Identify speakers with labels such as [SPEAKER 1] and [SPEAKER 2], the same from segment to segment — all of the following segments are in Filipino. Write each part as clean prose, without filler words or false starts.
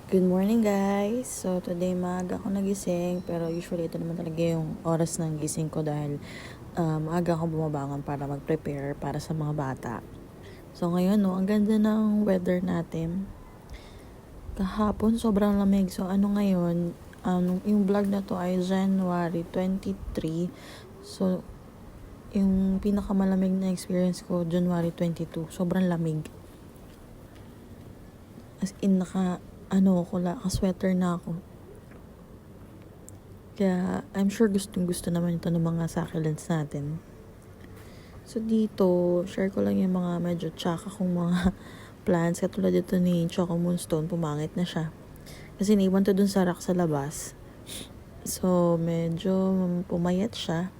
[SPEAKER 1] Good morning guys! So today maaga ako nagising pero usually ito naman talaga yung oras ng gising ko dahil maaga ako bumabangon para mag-prepare para sa mga bata. So ngayon ang ganda ng weather natin. Kahapon sobrang lamig. So ngayon, yung vlog na to ay January 23. So yung pinakamalamig na experience ko January 22. Sobrang lamig. As in naka-sweater na ako. Kaya, I'm sure gustong-gusto naman ito ng mga succulents natin. So, dito, share ko lang yung mga medyo tsaka kong mga plants. Katulad dito ni Choco Moonstone, pumangit na siya. Kasi naiwan to dun sa rack sa labas. So, medyo pumayat siya.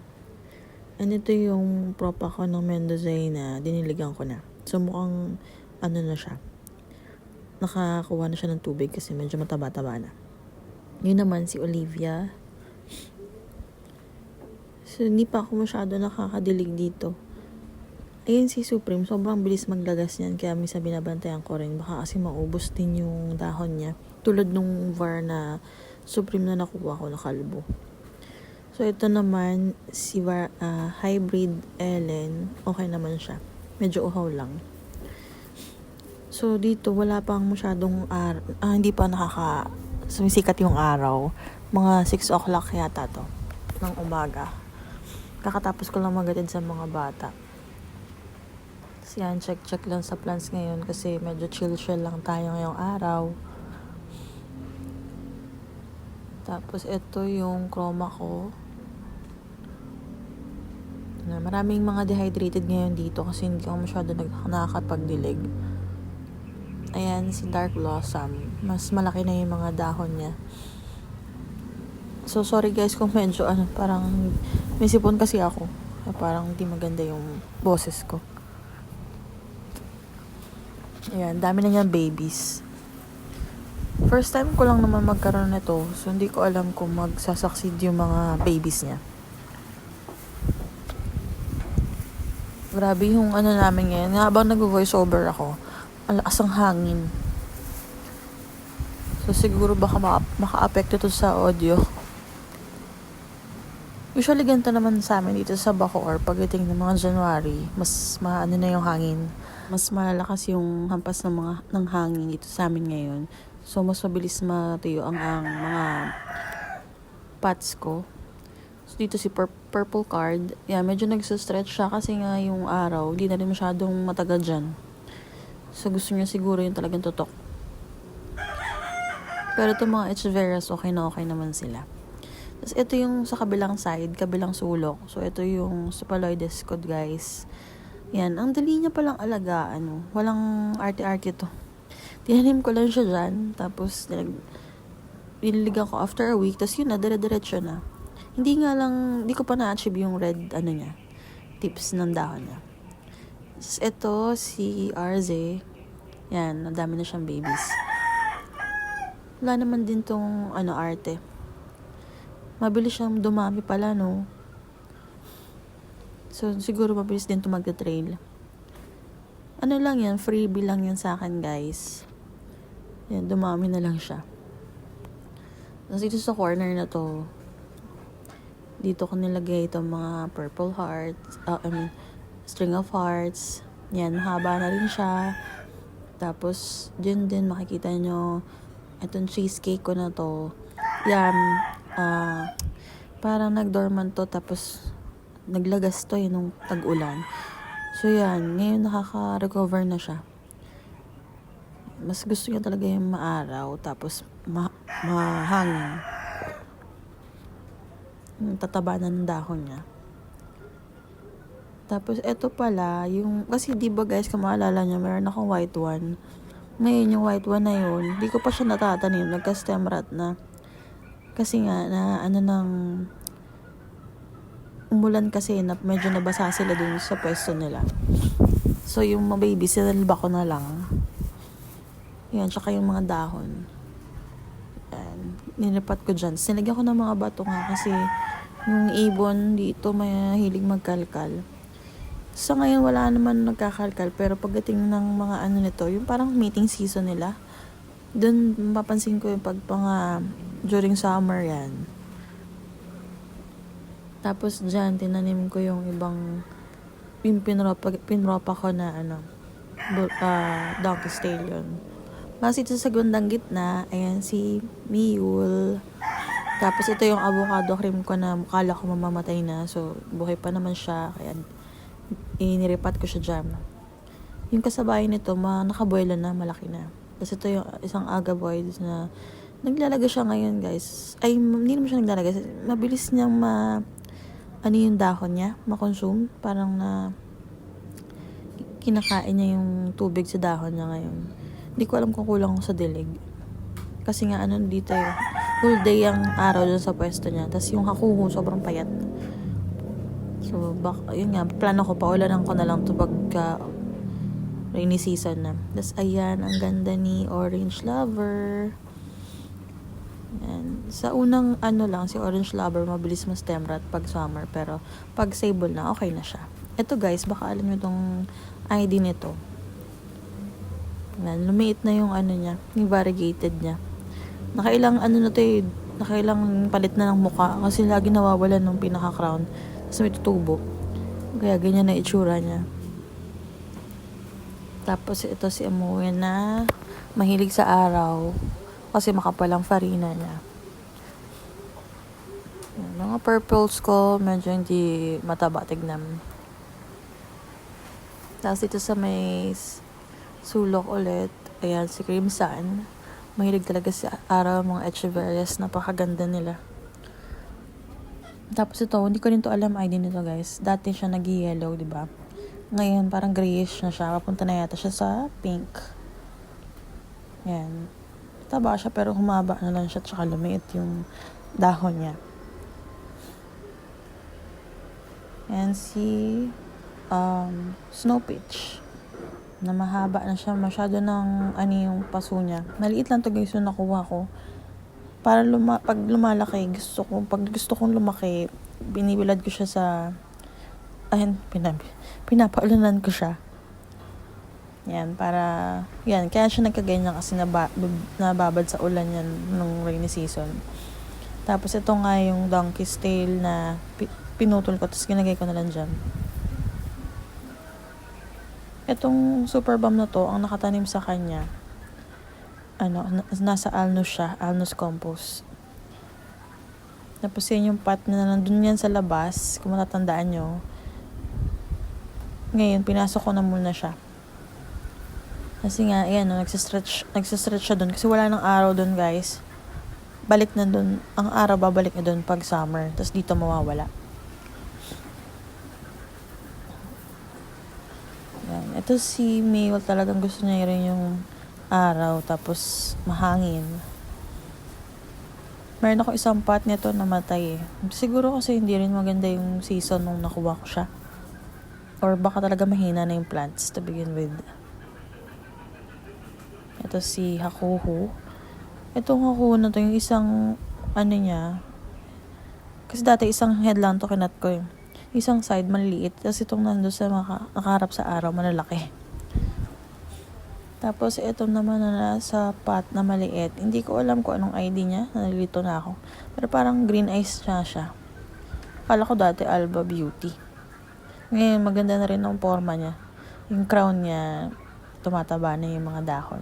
[SPEAKER 1] And ito yung prop ako ng Mendozay na diniligan ko na. So, mukhang na siya. Nakakuha na siya ng tubig kasi medyo mataba-taba na. Yun naman si Olivia. So, hindi pa ako masyado nakakadilig dito. Ayun si Supreme, sobrang bilis maglagas niyan. Kaya minsan binabantayan ko rin. Baka kasi maubos din yung dahon niya. Tulad nung var na Supreme na nakuha ko na kalbo. So, ito naman si Hybrid Ellen. Okay naman siya. Medyo uhaw lang. So, dito, wala pang masyadong hindi pa sumisikat yung araw. Mga 6 o'clock yata to, ng umaga. Kakatapos ko lang magatid sa mga bata. So, yan, check lang sa plans ngayon kasi medyo chill lang tayo ngayong araw. Tapos, ito yung chroma ko. Maraming mga dehydrated ngayon dito kasi hindi ako masyado nakakapagdilig. Ayan, si Dark Blossom. Mas malaki na yung mga dahon niya. So, sorry guys kung medyo parang may sipon kasi ako. Parang hindi maganda yung boses ko. Ayan, dami na niyang babies. First time ko lang naman magkaroon nito. So, hindi ko alam kung magsasucceed yung mga babies niya. Grabe yung namin ngayon. Habang nag-voice over ako, ang lakas ng hangin. So, siguro baka maka-apekto to sa audio. Usually, ganito naman sa amin dito sa Bacoor. Pagdating ng mga January, mas na yung hangin. Mas malalakas yung hampas ng hangin dito sa amin ngayon. So, mas mabilis matuyo ang mga pots ko. So, dito si Purple Card. Yeah, medyo nagsustretch siya kasi nga yung araw, hindi na rin masyadong matagal dyan. So, gusto niya siguro yung talagang tutok. Pero itong mga Echeveras, okay naman sila. Tapos, ito yung sa kabilang side, kabilang sulok. So, ito yung Supaloides cod, guys. Yan, ang dali niya palang alagaan. Walang arte-arte to. Tinanim ko lang siya dyan. Tapos, nililigan ko after a week. Tapos, yun na, dire-diretso na. Hindi ko pa na-achieve yung red, tips ng dahon niya. Tapos, ito, si RZ. Yan, nadami na siyang babies. Wala naman din tong, arte. Mabilis siyang dumami pala, no? So, siguro mabilis din ito magta-trail. Lang yan, freebie lang yan sa akin, guys. Yan, dumami na lang siya. Tapos dito sa corner na to, dito ko nilagay itong mga purple hearts, string of hearts. Yan, haba na rin siya. Tapos, dyan din makikita nyo, itong cheesecake ko na to. Yan, parang nag-dormant to, tapos naglagas to nung tag-ulan. So yan, ngayon nakaka-recover na siya. Mas gusto niya talaga yung maaraw, tapos mahangin. Tataba na ng dahon niya. Tapos eto pala, kasi diba guys, kung maalala niyo, meron akong white one. Ngayon yung white one na yun, hindi ko pa siya natatanim, nagka-stem rot na. Kasi nga, umulan kasi na medyo nabasa sila dun sa pwesto nila. So, yung mga baby, sinalba ko na lang. Yan, tsaka yung mga dahon. Yan, nilipat ko dyan. Sinagyan ko ng mga bato nga kasi yung ibon dito may hilig magkalkal. Sa ngayon, wala naman nagkakalkal. Pero pagdating ng mga nito, yung parang mating season nila, Doon mapapansin ko yung pag mga during summer yan. Tapos dyan, tinanim ko yung ibang yung pinropa ko na donkey stallion. Mas ito sa gundang gitna, ayan si Mule. Tapos ito yung avocado cream ko na mukala ko mamamatay na. So, buhay pa naman siya. Kaya iniripat ko siya dyan. Yung kasabay nito, nakaboila na, malaki na. Tapos ito yung isang agaboids na naglalaga siya ngayon, guys. Ay, hindi naman siya naglalaga. Mabilis niyang yung dahon niya, makonsume. Parang kinakain niya yung tubig sa dahon niya ngayon. Hindi ko alam kung kulang ko sa dilig. Kasi nga dito whole day ang araw dun sa pwesto niya. Tapos yung hakuho, sobrang payat. So, yun nga, plano ko, paulanan ko na lang to pagka rainy season na. Tapos ayan, ang ganda ni Orange Lover. Yan. Sa unang si Orange Lover, mabilis ma-stem rot pag summer. Pero pag sable na, okay na siya. Ito guys, baka alam nyo itong ID nito. Yan, lumiit na yung niya, yung variegated niya. Nakailang nakailang palit na ng muka. Kasi lagi nawawalan ng pinaka-crown. Tapos may tutubo. Kaya ganyan na itsura niya. Tapos ito si Amoy na mahilig sa araw. Kasi makapal ang farina niya. Yan, mga purples ko, medyo hindi mataba tignan. Tapos dito sa may sulok ulit, ayan si Crimson. Mahilig talaga sa araw mga Echeverias, napakaganda nila. Tapos ito, hindi ko rin to alam ID nito guys. Dati siya nag-yellow, di ba? Ngayon parang grayish na siya. Papunta na yata siya sa pink. Yan. Taba siya pero humaba na lang siya, tsaka lumiit yung dahon niya. And si Snow Peach na mahaba na siya, masyado ng yung paso niya. Maliit lang to guys yung nakuha ko. Para pag lumalaki, pag gusto kong lumaki, binibilad ko siya sa pinapaulanan ko siya. Yan, kaya siya nagkaganyan kasi nababad sa ulan yan nung rainy season. Tapos ito nga yung donkey's tail na pinutol ko, tapos ginagay ko na lang dyan. Itong super balm na to, ang nakatanim sa kanya, nasa alnus siya, alnus compost. Tapos yan yung pot na nandun yan sa labas, kung matatandaan nyo. Ngayon, pinasok ko na muna siya. Kasi nga, ayan, nagsistretch siya dun. Kasi wala nang araw dun, guys. Balik na dun. Ang araw, babalik na dun pag summer. Tapos dito mawawala. Ayan. Ito si Mayle, talagang gusto niya rin yung araw. Tapos, mahangin. Meron ako isang pot nito namatay eh. Siguro kasi hindi rin maganda yung season nung nakuha ko siya. Or baka talaga mahina na yung plants to begin with. Ito si Hakuhu. Itong Hakuhu na to, yung isang niya. Kasi dati isang head lang to kinat ko eh. Isang side maliliit. Tapos itong nando sa nakaharap sa araw, malalaki. Tapos ito naman na nasa pot na maliit. Hindi ko alam kung anong ID niya. Nalilito na ako. Pero parang green eyes siya. Kala ko dati Alba Beauty. Ngayon maganda na rin ang forma niya. Yung crown niya, tumataba na yung mga dahon.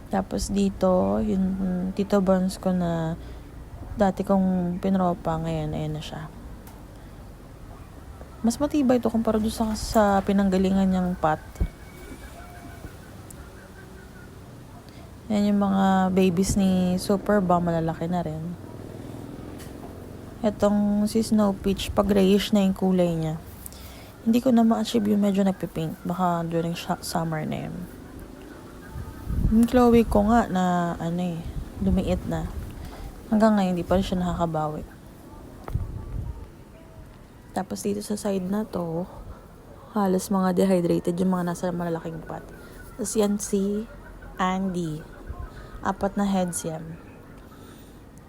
[SPEAKER 1] Tapos dito, yung Tito Buns ko na dati kong pinropa, ngayon, ayan na siya. Mas matibay ito kumpara doon sa pinanggalingan niyang pot. Yan yung mga babies ni Super Balm, malalaki na rin. Itong si Snow Peach, pag grayish na yung kulay niya. Hindi ko na ma-achieve yung medyo nagpipink. Baka during summer na yun. Yung Chloe ko nga na lumiit na. Hanggang ngayon, hindi pa rin siya nakakabawi. Tapos dito sa side na to, halos mga dehydrated yung mga nasa malalaking pot. Tapos yan si Andy. 4 na heads yan.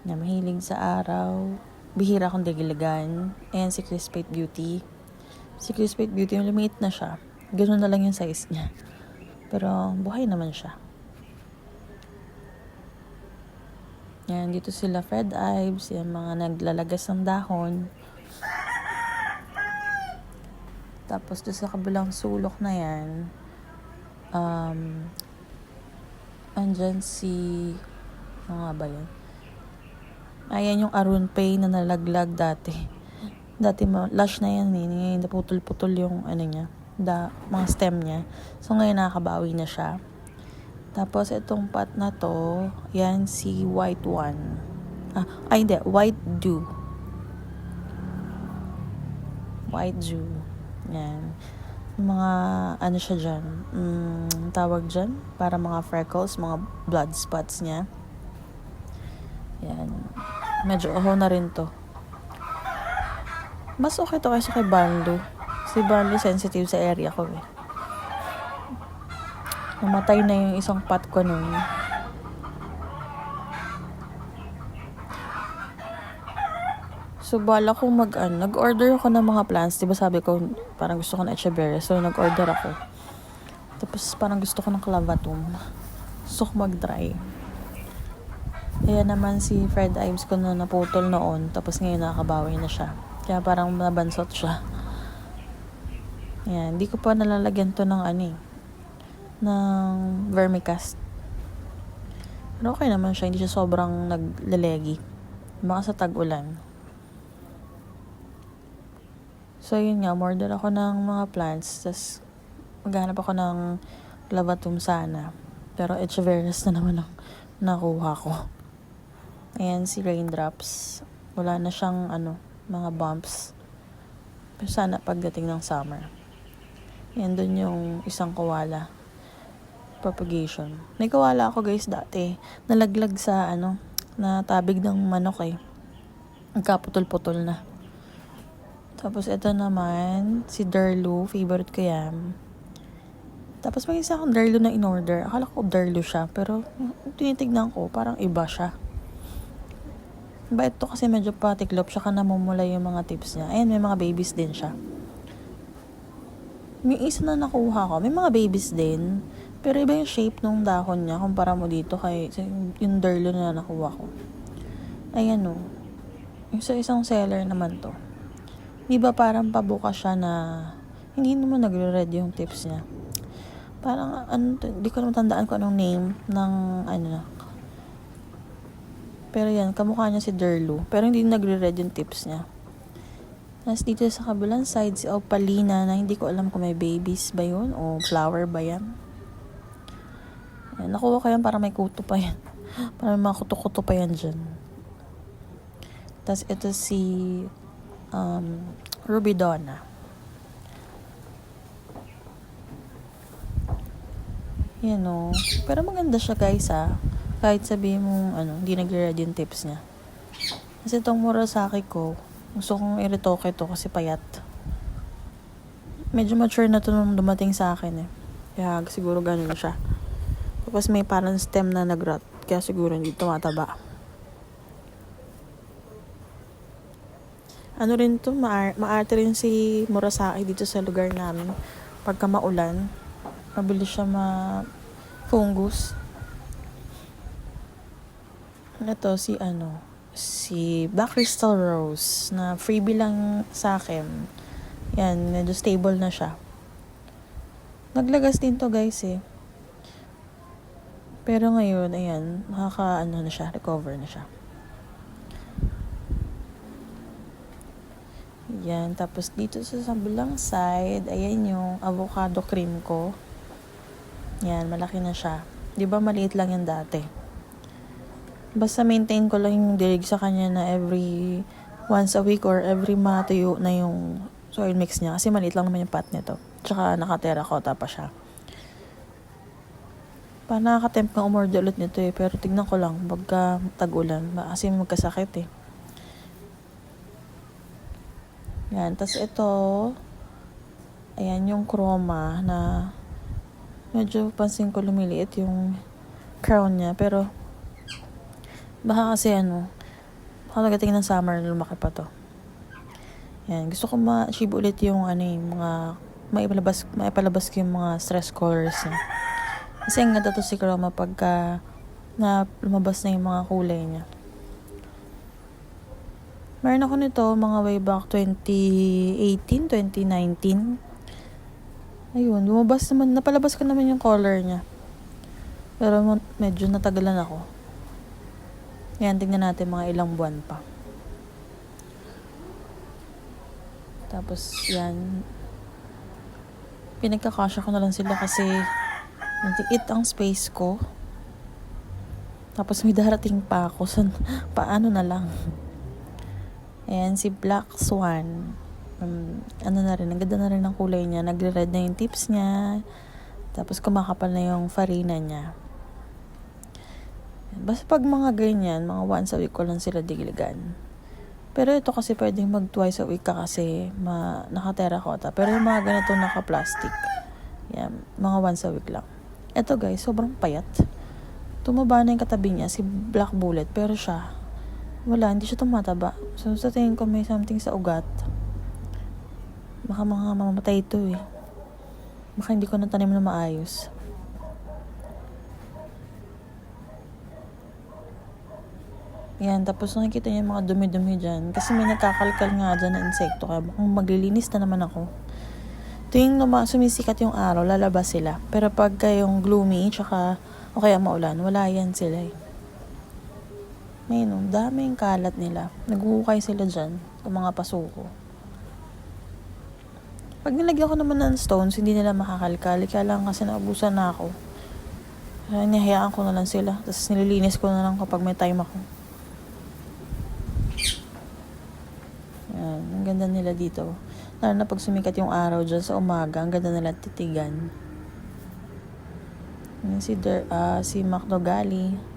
[SPEAKER 1] Na mahilig sa araw. Bihira akong digilagan. Ayan si Crispate Beauty. Si Crispate Beauty, yung lumiit na siya. Ganun na lang yung size niya. Pero buhay naman siya. Yan, dito sila Fred Ives, yung mga naglalagas ng dahon. Tapos doon sa kabilang sulok na yan, andyan si, ano nga ba yan? Ayan yung Arun Pay na nalaglag dati. Dati lush na yan eh. Ngayon naputol-putol yung ano niya, mga stem niya. So ngayon nakakabawi na siya. Tapos itong pot na to, yan si White One. Hindi, White Dew. White Dew. Yan. Mga ano siya dyan, tawag dyan, para mga freckles, mga blood spots niya. Yan. Medyo na rin to. Mas okay to kaysa kay Banlo. Si Banlo sensitive sa area ko eh. Namatay na yung isang pot ko nun. So, bala ko nag-order ako ng mga plants. Diba sabi ko, parang gusto ko ng echeveria. So, nag-order ako. Tapos, parang gusto ko ng clavatum. Gusto ko mag-dry. Kaya naman si Fred Ives ko na naputol noon. Tapos, ngayon nakakabawi na siya. Kaya parang nabansot siya. Yan. Hindi ko pa nalalagyan to ng ng vermicast. Pero okay naman siya. Hindi siya sobrang naglalegi. Baka sa tag-ulan. So, yun nga, order ako ng mga plants. Tapos, maghanap ako ng clavatum sana. Pero, echeverias na naman ang nakuha ko. Ayan, si Raindrops. Wala na siyang, mga bumps. Pero sana pagdating ng summer. Ayan, dun yung isang kawala. Propagation. May kawala ako, guys, dati. Nalaglag sa, na tabig ng manok eh. Nagkaputol-putol na. Tapos, ito naman, si Derlu. Favorite ko yan. Tapos, may isa akong Derlu na in-order. Akala ko Derlu siya. Pero, tinitignan ko, parang iba siya. Iba ito kasi medyo patiklop. Saka namumula yung mga tips niya. Ayan, may mga babies din siya. May isa na nakuha ko. May mga babies din. Pero iba yung shape ng dahon niya. Kumpara mo dito kay yung Derlu na nakuha ko. Ayan o. Yung sa isang seller naman to. Di ba parang pabuka siya na hindi naman nagre-red yung tips niya. Parang di ko naman tandaan kung anong name ng Pero yan, kamukha niya si Derlu. Pero hindi nagre-red yung tips niya. Tapos dito sa kabilang side, si Opalina na hindi ko alam kung may babies ba yun o flower ba yan. Ayan, nakuha ko yan para may kuto pa yan. Para may mga kuto-kuto pa yan dyan. Tapos ito si Ruby Donna. Yan o. Pero maganda siya, guys, kahit sabihin mo, hindi nagre-red yung tips niya. Kasi itong Murasaki ko, gusto kong i-retoke to kasi payat. Medyo mature na to nung dumating sa akin eh. Kaya siguro ganun siya. Tapos may parang stem na nag-rot. Kaya siguro hindi tumataba. Rin to, maarte rin si Murasaki dito sa lugar namin. Pagka maulan, mabilis siya fungus. Ito si Black Crystal Rose na freebie lang sa akin. Yan, medyo stable na siya. Naglagas din to, guys eh. Pero ngayon, ayan, na siya, recover na siya. Yan, tapos dito sa sabilang side, ayan yung avocado cream ko. Yan, malaki na siya. 'Di ba maliit lang yan dati? Basta maintain ko lang yung dilig sa kanya na every once a week or every matuyo na yung soil mix niya. Kasi maliit lang naman yung pot nito. Tsaka naka-terracotta pa siya. Pa nakaka-tempt kang umorder ulit nito eh. Pero tignan ko lang pagka tag-ulan. Kasi magkasakit eh. Yan. Tapos ito, ayan yung chroma na medyo pansin ko lumiliit yung crown niya. Pero baka kasi baka nagating ng summer lumaki pa to. Yan. Gusto ko ma-achieve ulit yung mga maipalabas ko yung mga stress colors niya. Kasi ang ganda to si chroma pagka na lumabas na yung mga kulay niya. Meron ako nito mga way back 2018, 2019. Ayun, lumabas naman, napalabas ko naman yung color niya. Pero medyo natagalan ako. Yan, tingnan natin mga ilang buwan pa. Tapos yan, pinagkakasya ko na lang sila kasi natiit ang space ko. Tapos may darating pa ako, so paano na lang. Ayan, si Black Swan. Ano na rin, ang ganda na rin ang kulay niya. Nagre-red na yung tips niya. Tapos kumakapal na yung farina niya. Basta pag mga ganyan, mga once a week ko lang sila diligan. Pero ito kasi pwedeng mag twice a week ka kasi naka-terracotta. Pero yung mga ganito naka-plastic, yan, mga once a week lang. Ito guys, sobrang payat. Tumaba na yung katabi niya, si Black Bullet. Pero siya, wala, hindi siya tumataba. So sa tingin ko may something sa ugat. Baka mga mamamatay ito eh. Baka hindi ko natanim na maayos. Yan, tapos nakikita niyo yung mga dumi-dumi dyan. Kasi may nakakalkal nga dyan na insekto. Kaya kung maglilinis na naman ako. Tuwing sumisikat yung araw, lalabas sila. Pero pagka yung gloomy, tsaka o kaya maulan, wala yan sila eh. Ngayon, daming kalat nila. Naghuhukay sila dyan, sa mga pasuko. Pag nilagyan ko naman ng stones, hindi nila makakalkal. Kaya lang kasi naubusan na ako. Kaya nihayaan ko na lang sila. Tapos nililinis ko na lang kapag may time ako. Yan, ang ganda nila dito. Lalo na pag sumikat yung araw dyan sa umaga, ang ganda nila titigan. Yan si Macdogali.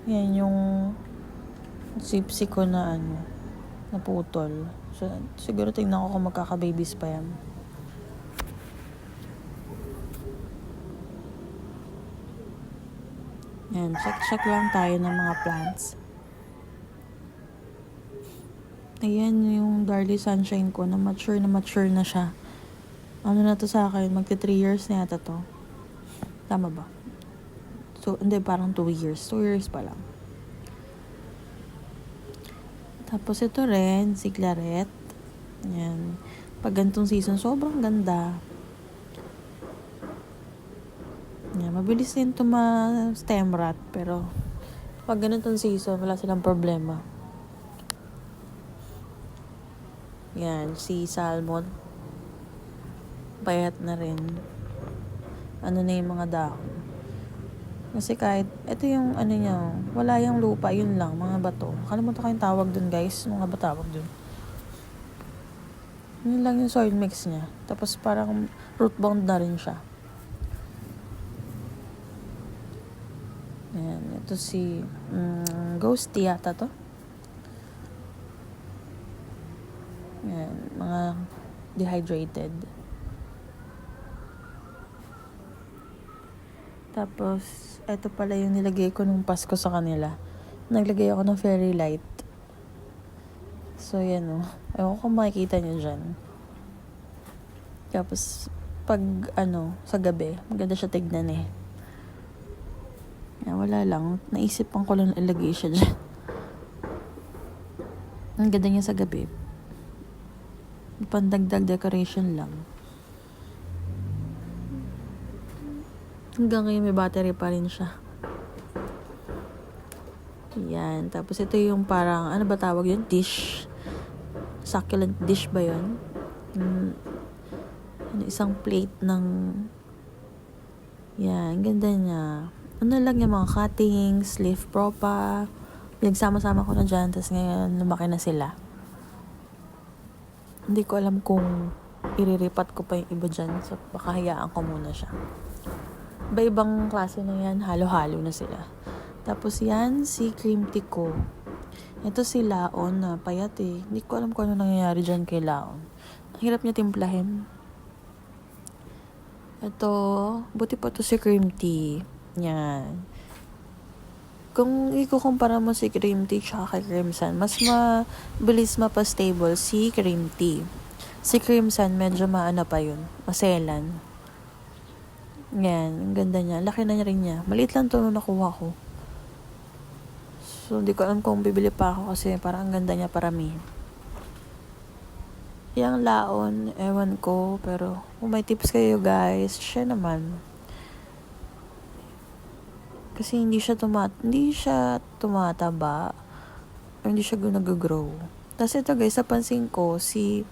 [SPEAKER 1] Yan yung gypsy ko na naputol. So, siguro tingnan ko kung magkaka-babies pa yan. Yan, check lang tayo ng mga plants. Ayan yung Darly Sunshine ko na mature na siya. Ano na to sa akin? Magti 3 years na yata to. Tama ba? So, hindi, parang 2 years. 2 years pa lang. Tapos ito rin, si Claret. Yan. Pag ganitong season, sobrang ganda. Yan, mabilis din ito ma-stem rot. Pero, pag ganitong season, wala silang problema. Yan, si Salmon. Payat na rin. Ano na yung mga dahon. Kasi kahit, ito yung niya, wala yung lupa, yun lang, mga bato. Kalimutan ko yung tawag dun guys, mga ba tawag dun. Yun lang yung soil mix niya. Tapos parang root bound na rin siya. Ayan, ito si Ghosty yata to. Ayan, mga dehydrated. Tapos, ito pala yung nilagay ko nung Pasko sa kanila. Naglagay ako ng fairy light. So, yan o. Ewan ko kung makikita nyo dyan. Tapos, pag sa gabi, maganda siya tignan eh. Yan, wala lang. Naisipan ko lang ilagay siya dyan. Ang ganda niya sa gabi. Pandagdag decoration lang. Hanggang ngayon may battery pa rin siya. Yan. Tapos ito yung parang, ano ba tawag yun? Dish. Succulent dish ba yun? Isang plate ng yan. Ganda niya. Ano lang yung mga cuttings, leaf propa. Nagsama-sama ko na dyan. Tapos ngayon lumaki na sila. Hindi ko alam kung iriripat ko pa yung iba dyan. So baka hayaan ko muna siya. Iba-ibang klase na yan, halo-halo na sila. Tapos yan, si cream tea ko. Ito si Laon na payat eh. Hindi ko alam kung ano nangyayari dyan kay Laon. Ang hirap niya timplahin. Ito, buti pa to si cream tea. Yan. Kung ikukumpara mo si cream tea tsaka kay Crimson, mas mabilis mapa-stable si cream tea. Si Crimson, medyo maana pa yun. Maselan. Yan, ang ganda niya. Laki na rin niya. Maliit lang to nung nakuha ko. So, hindi ko alam kung bibili pa ako kasi parang ang ganda niya paramihin. Yang laon, ewan ko, pero kung may tips kayo guys, share naman. Kasi hindi siya tumataba, or hindi siya nag-grow. Tapos ito guys, napansin ko, si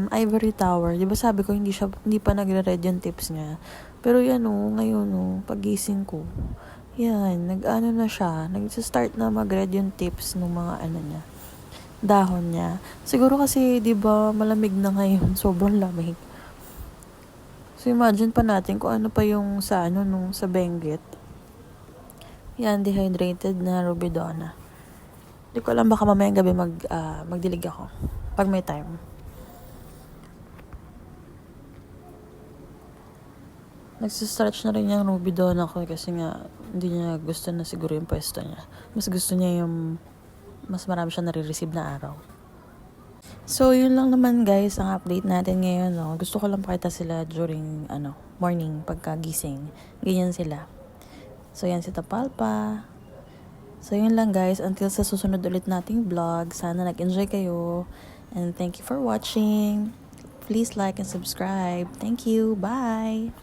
[SPEAKER 1] Ivory Tower, di ba sabi ko hindi pa nagre-red yung tips niya. Pero yan ngayon pagising ko, yan, nag-ano na siya, nag-start na mag-red yung tips ng mga niya, dahon niya. Siguro kasi, di ba, malamig na ngayon, sobrang lamig. So, imagine pa natin kung ano pa yung sa sa Benguet. Yan, dehydrated na Rubidona. Di ko alam, baka mamayang gabi magdilig ako. Pag may time. Nagsistretch na rin yung Rubidona ko kasi nga, hindi niya gusto na siguro yung pwesto niya. Mas gusto niya yung mas marami siya nare-receive na araw. So, yun lang naman guys, ang update natin ngayon. Gusto ko lang pakita sila during morning, pagkagising. Ganyan sila. So, yan si Tapalpa. So, yun lang guys. Until sa susunod ulit nating vlog. Sana nag-enjoy kayo. And thank you for watching. Please like and subscribe. Thank you. Bye!